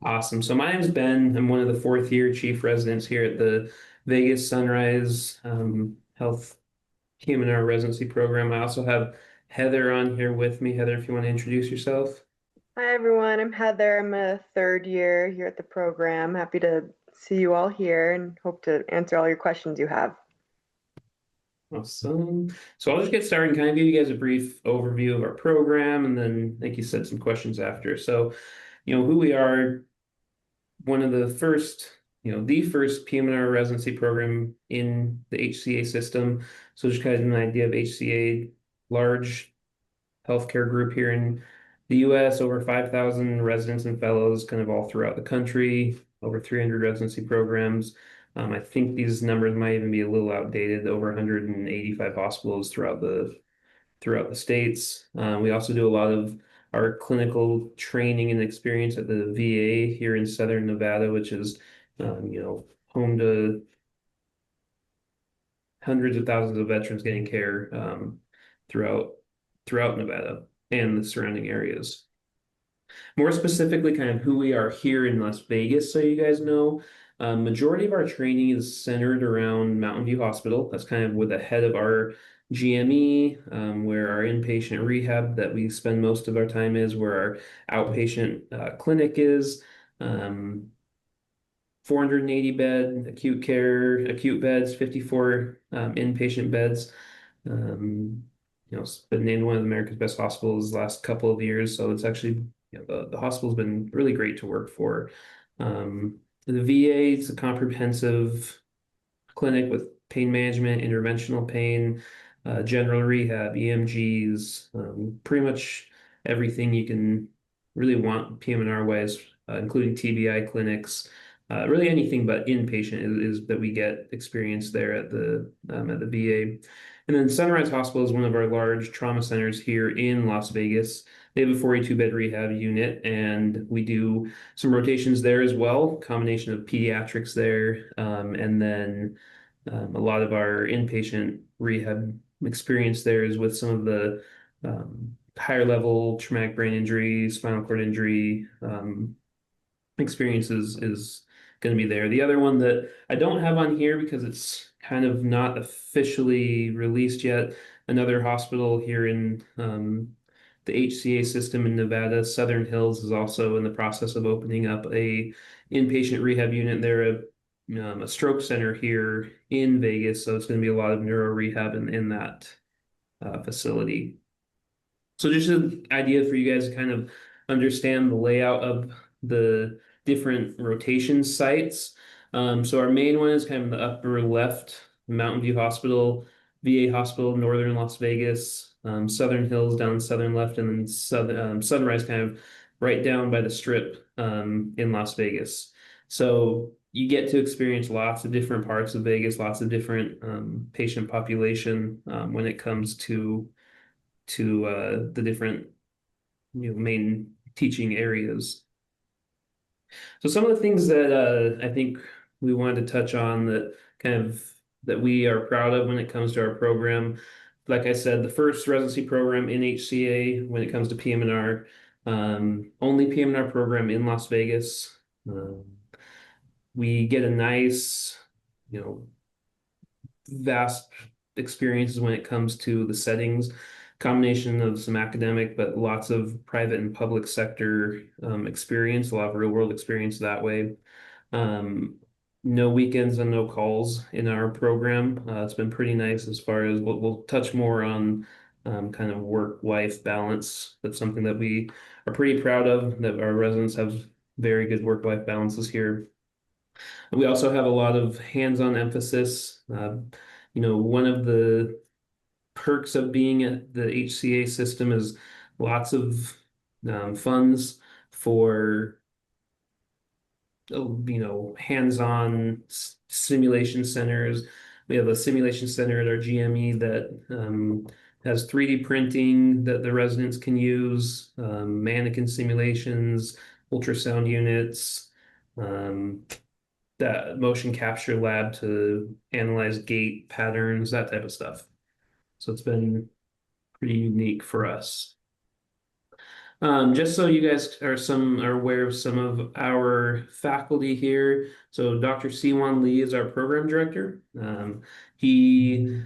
Awesome. So my name is Ben. I'm one of the fourth year chief residents here at the Vegas Sunrise Health PM&R residency program. I also have Heather on here with me. Heather, if you want to introduce yourself. Hi everyone, I'm Heather. I'm a third year here at the program. Happy to see you all here and hope to answer all your questions you have. Awesome. So I'll just get started and kind of give you guys a brief overview of our program and then, like you said, some questions after. So, who we are, one of the first, the first PM&R residency program in the HCA system. So just kind of an idea of HCA, large healthcare group here in the US, over 5,000 residents and fellows kind of all throughout the country, over 300 residency programs. I think these numbers might even be a little outdated, over 185 hospitals throughout the states. We also do a lot of our clinical training and experience at the VA here in Southern Nevada, which is, home to hundreds of thousands of veterans getting care throughout throughout Nevada and the surrounding areas. More specifically, kind of who we are here in Las Vegas, so you guys know. Majority of our training is centered around Mountain View Hospital. That's kind of with the head of our GME, where our inpatient rehab that we spend most of our time is, where our outpatient clinic is. 480 bed acute care, acute beds, 54 inpatient beds. It's been named one of America's best hospitals the last couple of years. So it's actually, the hospital's been really great to work for. The VA is a comprehensive clinic with pain management, interventional pain, general rehab, EMGs, pretty much everything you can really want PM&R wise, including TBI clinics. Really anything but inpatient is that we get experience there at the VA. And then Sunrise Hospital is one of our large trauma centers here in Las Vegas. They have a 42-bed rehab unit, and we do some rotations there as well, combination of pediatrics there, and then a lot of our inpatient rehab experience there is with some of the higher level traumatic brain injury, spinal cord injury experiences is going to be there. The other one that I don't have on here because it's kind of not officially released yet, another hospital here in the HCA system in Nevada, Southern Hills, is also in the process of opening up a inpatient rehab unit there, a stroke center here in Vegas. So it's going to be a lot of neuro rehab in that facility. So just an idea for you guys to kind of understand the layout of the different rotation sites. So our main one is kind of the upper left, Mountain View Hospital, VA Hospital, Northern Las Vegas, Southern Hills down southern left, and then Sunrise kind of right down by the strip in Las Vegas. So you get to experience lots of different parts of Vegas, lots of different patient population when it comes to the different main teaching areas. So some of the things that I think we wanted to touch on that we are proud of when it comes to our program. Like I said, the first residency program in HCA when it comes to PM&R, only PM&R program in Las Vegas. We get a nice, vast experiences when it comes to the settings, combination of some academic, but lots of private and public sector experience, a lot of real world experience that way. No weekends and no calls in our program. It's been pretty nice as far as we'll touch more on kind of work-life balance. That's something that we are pretty proud of, that our residents have very good work-life balances here. We also have a lot of hands-on emphasis. One of the perks of being at the HCA system is lots of funds for hands-on simulation centers. We have a simulation center at our GME that has 3D printing that the residents can use, mannequin simulations, ultrasound units, that motion capture lab to analyze gait patterns, that type of stuff. So it's been pretty unique for us. Just so you guys are aware of some of our faculty here. So Dr. Siwan Lee is our program director. He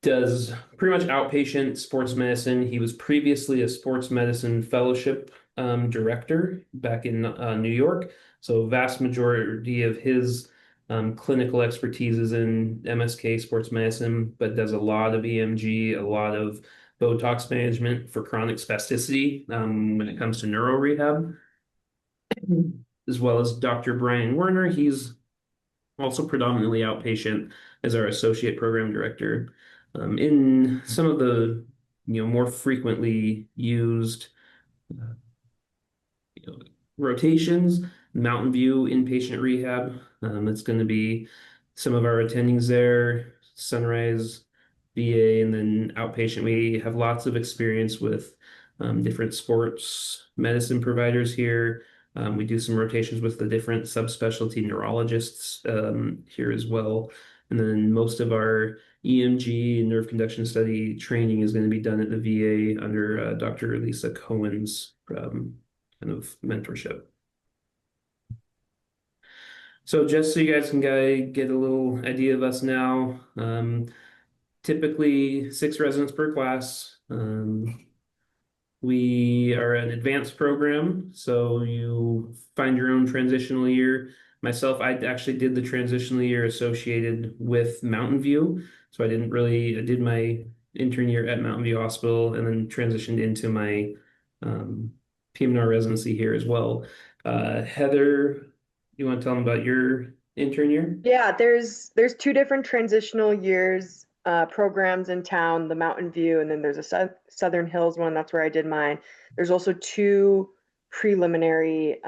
does pretty much outpatient sports medicine. He was previously a sports medicine fellowship director back in New York. So vast majority of his clinical expertise is in MSK sports medicine, but does a lot of EMG, a lot of Botox management for chronic spasticity when it comes to neuro rehab, as well as Dr. Brian Werner. He's also predominantly outpatient as our associate program director. In some of the more frequently used you know, rotations, Mountain View inpatient rehab. It's going to be some of our attendings there, Sunrise VA, and then outpatient. We have lots of experience with different sports medicine providers here. We do some rotations with the different subspecialty neurologists here as well. And then most of our EMG and nerve conduction study training is going to be done at the VA under Dr. Lisa Cohen's kind of mentorship. So just so you guys can get a little idea of us now, typically 6 residents per class. We are an advanced program, so you find your own transitional year. Myself, I actually did the transitional year associated with Mountain View. So I did my intern year at Mountain View Hospital and then transitioned into my um, PM&R residency here as well. Heather, you want to tell them about your intern year? Yeah, there's two different transitional years programs in town, the Mountain View, and then there's a Southern Hills one. That's where I did mine. There's also two preliminary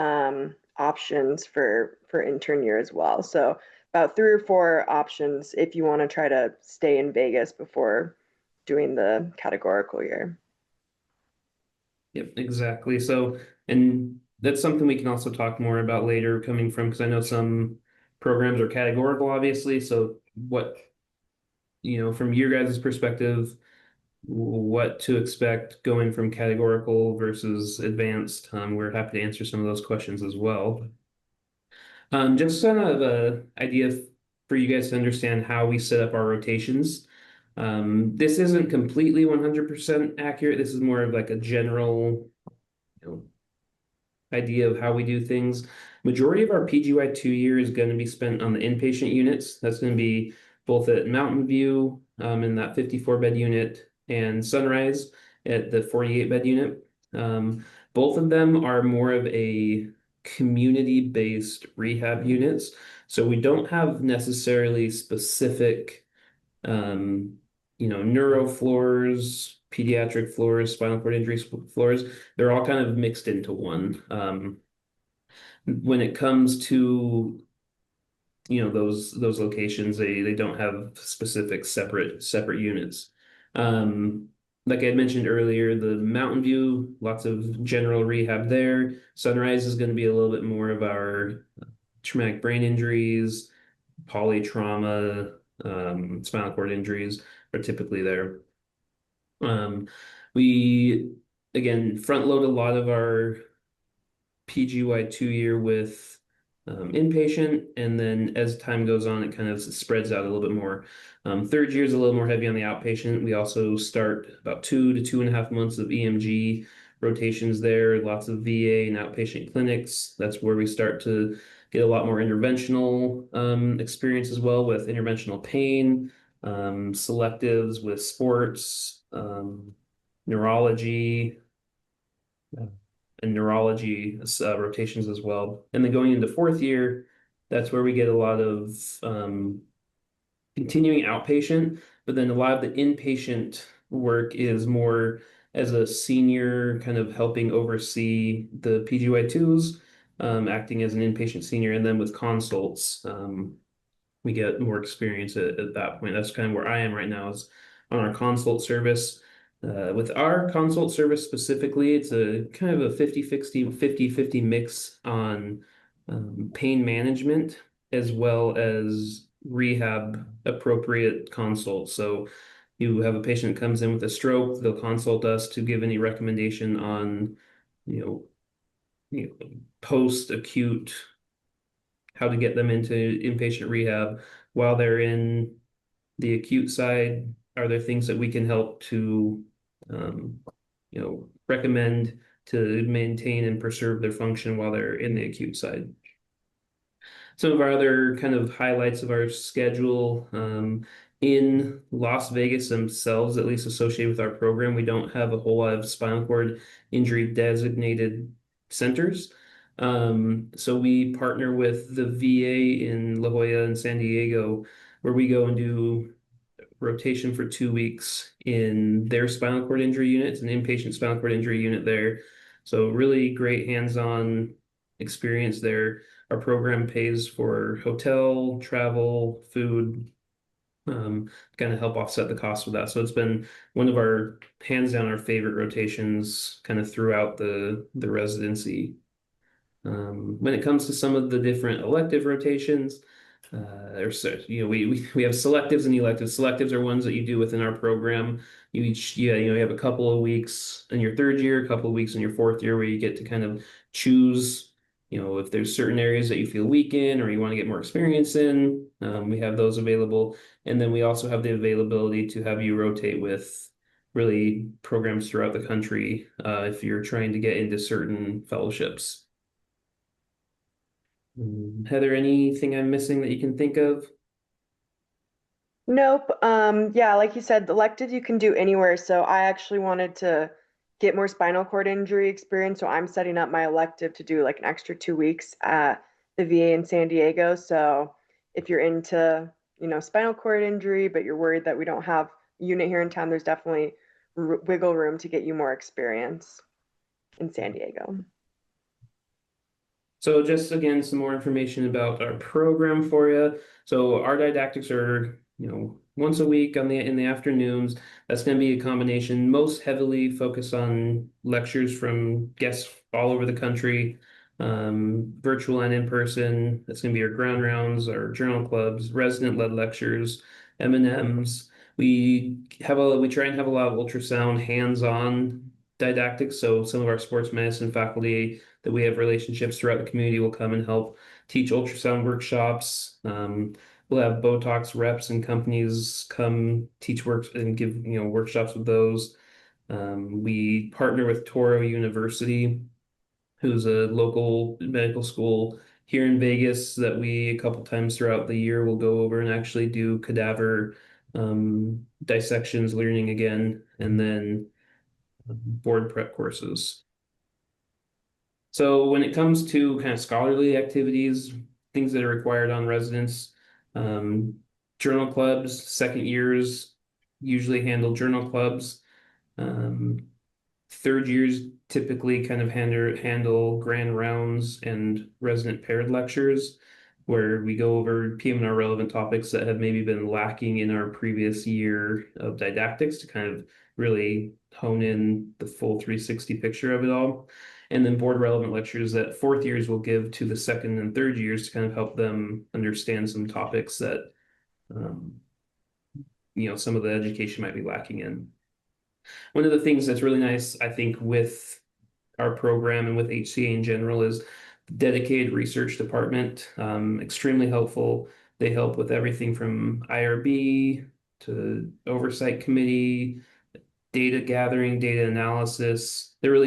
options for intern year as well. So about 3 or 4 options if you want to try to stay in Vegas before doing the categorical year. Yep, exactly. So, and that's something we can also talk more about later coming from, because I know some programs are categorical, obviously. So what, from your guys' perspective, what to expect going from categorical versus advanced? We're happy to answer some of those questions as well. Just kind of a idea for you guys to understand how we set up our rotations. This isn't completely 100% accurate. This is more of like a general, you know, idea of how we do things. Majority of our PGY 2 year is going to be spent on the inpatient units. That's going to be both at Mountain View in that 54-bed unit and Sunrise at the 48-bed unit. Both of them are more of a community-based rehab units. So we don't have necessarily specific neuro floors, pediatric floors, spinal cord injury floors. They're all kind of mixed into one. When it comes to those locations, they don't have specific separate units. Um, like I had mentioned earlier, the Mountain View, lots of general rehab there. Sunrise is going to be a little bit more of our traumatic brain injuries, polytrauma, spinal cord injuries are typically there. Um, we again front load a lot of our PGY 2 year with inpatient, and then as time goes on, it kind of spreads out a little bit more. Third year is a little more heavy on the outpatient. We also start about 2 to 2.5 months of EMG rotations there, lots of VA and outpatient clinics. That's where we start to get a lot more interventional experience as well with interventional pain, selectives with sports, neurology, and neurology rotations as well. And then going into fourth year, that's where we get a lot of continuing outpatient, but then a lot of the inpatient work is more as a senior, kind of helping oversee the PGY2s, acting as an inpatient senior, and then with consults, we get more experience at that point. That's kind of where I am right now is on our consult service. With our consult service specifically, it's a kind of a 50-50 mix on pain management as well as rehab appropriate consults. So you have a patient that comes in with a stroke, they'll consult us to give any recommendation on, you know, post-acute, how to get them into inpatient rehab while they're in the acute side. Are there things that we can help to, um, recommend to maintain and preserve their function while they're in the acute side? Some of our other kind of highlights of our schedule, in Las Vegas themselves, at least associated with our program, we don't have a whole lot of spinal cord injury designated centers. So we partner with the VA in La Jolla and San Diego, where we go and do rotation for 2 weeks in their spinal cord injury unit. It's an inpatient spinal cord injury unit there. So really great hands-on experience there. Our program pays for hotel, travel, food, kind of help offset the cost of that. So it's been one of our hands down our favorite rotations kind of throughout the residency. When it comes to some of the different elective rotations, we have selectives and electives. Selectives are ones that you do within our program. You have a couple of weeks in your third year, a couple of weeks in your fourth year where you get to kind of choose, if there's certain areas that you feel weak in or you want to get more experience in, we have those available. And then we also have the availability to have you rotate with really programs throughout the country, if you're trying to get into certain fellowships. Heather, anything I'm missing that you can think of? Nope. Yeah, like you said, elective you can do anywhere. So I actually wanted to get more spinal cord injury experience. So I'm setting up my elective to do like an extra 2 weeks at the VA in San Diego. So if you're into, spinal cord injury, but you're worried that we don't have a unit here in town, there's definitely wiggle room to get you more experience in San Diego. So just again, some more information about our program for you. So our didactics are, once a week in the afternoons. That's going to be a combination, most heavily focused on lectures from guests all over the country, virtual and in person. That's going to be our ground rounds, our journal clubs, resident-led lectures, M&Ms. We try and have a lot of ultrasound hands-on didactics. So some of our sports medicine faculty that we have relationships throughout the community will come and help teach ultrasound workshops. We'll have Botox reps and companies come teach works and give, workshops with those. We partner with Toro University, who's a local medical school here in Vegas that we a couple times throughout the year will go over and actually do cadaver dissections, learning again, and then board prep courses. So when it comes to kind of scholarly activities, things that are required on residents, um, journal clubs, second years usually handle journal clubs. Um, Third years typically kind of handle grand rounds and resident paired lectures where we go over PM&R relevant topics that have maybe been lacking in our previous year of didactics to kind of really hone in the full 360 picture of it all. And then board relevant lectures that fourth years will give to the second and third years to kind of help them understand some topics that, um, some of the education might be lacking in. One of the things that's really nice, I think, with our program and with HCA in general is the dedicated research department. Extremely helpful. They help with everything from IRB to oversight committee, data gathering, data analysis. They're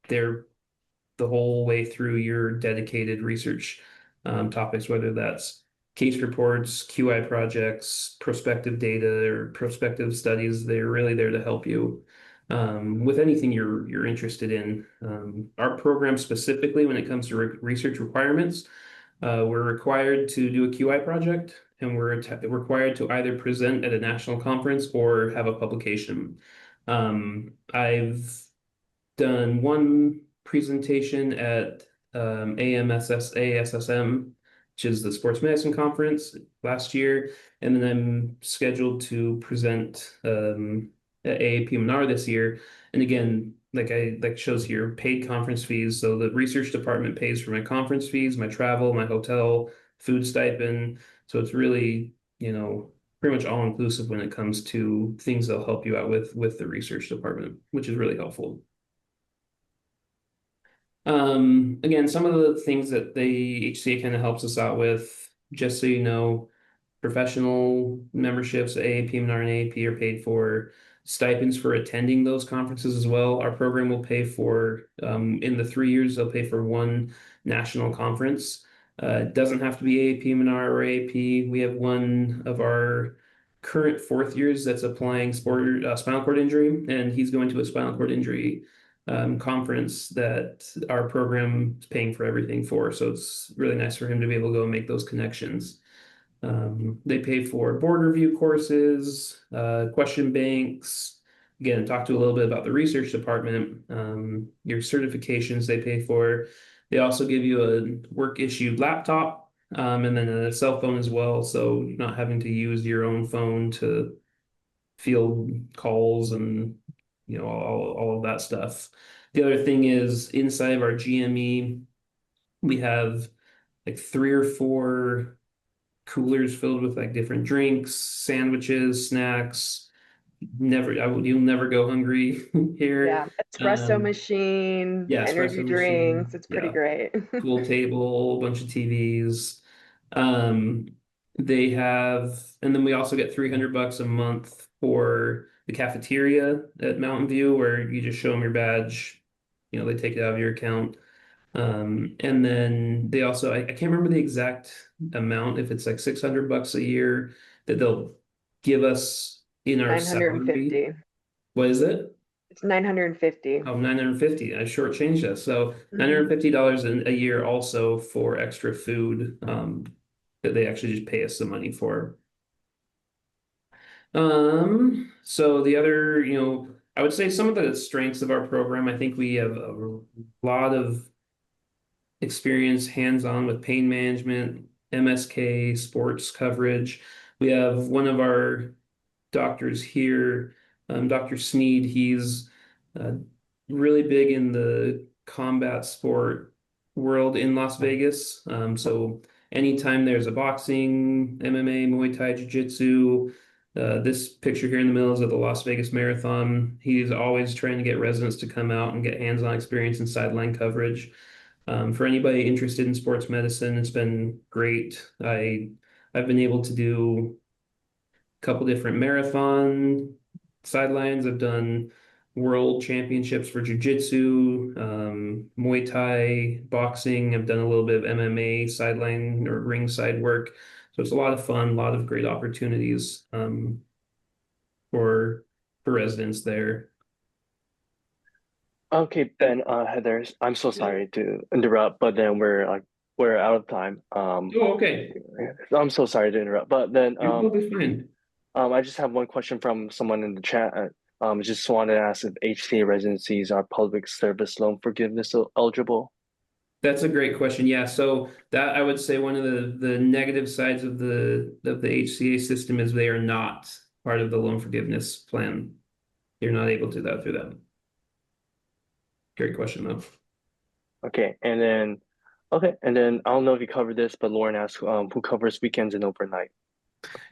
the whole way through your dedicated research topics, whether that's case reports, QI projects, prospective data, or prospective studies. They're really there to help you with anything you're interested in. Our program specifically, when it comes to research requirements, we're required to do a QI project, and we're required to either present at a national conference or have a publication. I've done one presentation at AMSSA which is the Sports Medicine Conference last year, and then I'm scheduled to present at AAPM&R this year. And again, like shows here, paid conference fees. So the research department pays for my conference fees, my travel, my hotel, food stipend. So it's really, pretty much all inclusive when it comes to things they'll help you out with the research department, which is really helpful. Again, some of the things that the HCA kind of helps us out with, just so you know, professional memberships, AA, PM&R, and AAP are paid for. Stipends for attending those conferences as well. Our program will pay for, in the 3 years, they'll pay for one national conference. It doesn't have to be AA, PM&R, or AAP. We have one of our current 4th years that's applying spinal cord injury, and he's going to a spinal cord injury conference that our program is paying for everything for. So it's really nice for him to be able to go and make those connections. They pay for board review courses, question banks. Again, talk to a little bit about the research department. Your certifications they pay for. They also give you a work issued laptop, and then a cell phone as well. So you're not having to use your own phone to field calls and all of that stuff. The other thing is inside of our GME, we have like 3 or 4 coolers filled with like different drinks, sandwiches, snacks. You'll never go hungry here. Yeah, espresso Um, machine, yeah, energy espresso drinks. machine. It's pretty Yeah, great. pool table, a bunch of TVs. Um, they have, and then we also get $300 a month for the cafeteria at Mountain View, where you just show them your badge. They take it out of your account. And then they also, I can't remember the exact amount, if it's like $600 a year that they'll give us in our salary. 950. What is it? It's 950. Oh, 950. I shortchanged us. So Mhm. $950 a year also for extra food, that they actually just pay us the money for. So the other, I would say some of the strengths of our program, I think we have a lot of experience hands-on with pain management, MSK, sports coverage. We have one of our doctors here, Dr. Sneed. He's uh, really big in the combat sport world in Las Vegas. So anytime there's a boxing, MMA, Muay Thai, Jiu-Jitsu, this picture here in the middle is of the Las Vegas Marathon. He's always trying to get residents to come out and get hands-on experience in sideline coverage. For anybody interested in sports medicine, it's been great. I've been able to do couple different marathon sidelines. I've done world championships for jiu-jitsu, Muay Thai, boxing. I've done a little bit of MMA sideline or ringside work. So it's a lot of fun, a lot of great opportunities for residents there. Okay, Ben, Heather, I'm so Yeah. sorry to interrupt, but then we're out of time. Oh, okay. I'm so sorry to interrupt, but then You're probably fine. I just have one question from someone in the chat. Just wanted to ask if HCA residencies are public service loan forgiveness eligible. That's a great question. Yeah, so that I would say one of the negative sides of the HCA system is they are not part of the loan forgiveness plan. You're not able to do that through them. Great question though. Okay, and then I don't know if you covered this, but Lauren asked, who covers weekends and overnight?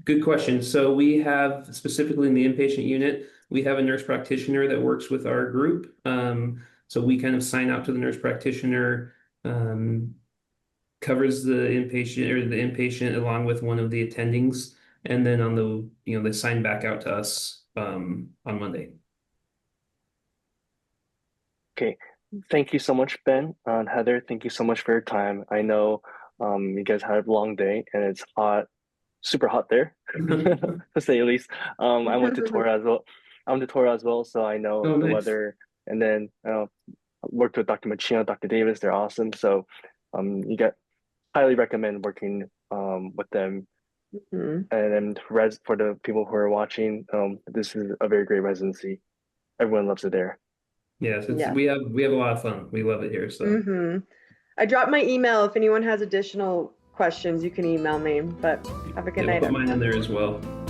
Good question. So we have specifically in the inpatient unit, we have a nurse practitioner that works with our group. So we kind of sign out to the nurse practitioner, covers the inpatient along with one of the attendings, and then on they sign back out to us on Monday. Okay, thank you so much, Ben and Heather. Thank you so much for your time. I know you guys had a long day and it's hot, super hot there, to say the least. I went to Torah as well. I went to Torah as well, so I know Oh, the nice. weather. And then worked with Dr. Machino, Dr. Davis. They're awesome. So you get highly recommend working with them. Mhm. And then res for the people who are watching, this is a very great residency. Everyone loves it there. Yes, Yeah. we have a lot of fun. We love it here. So I dropped my email. If anyone has additional questions, you can email me. But have a good yeah, we'll night, put mine in everyone. there as well.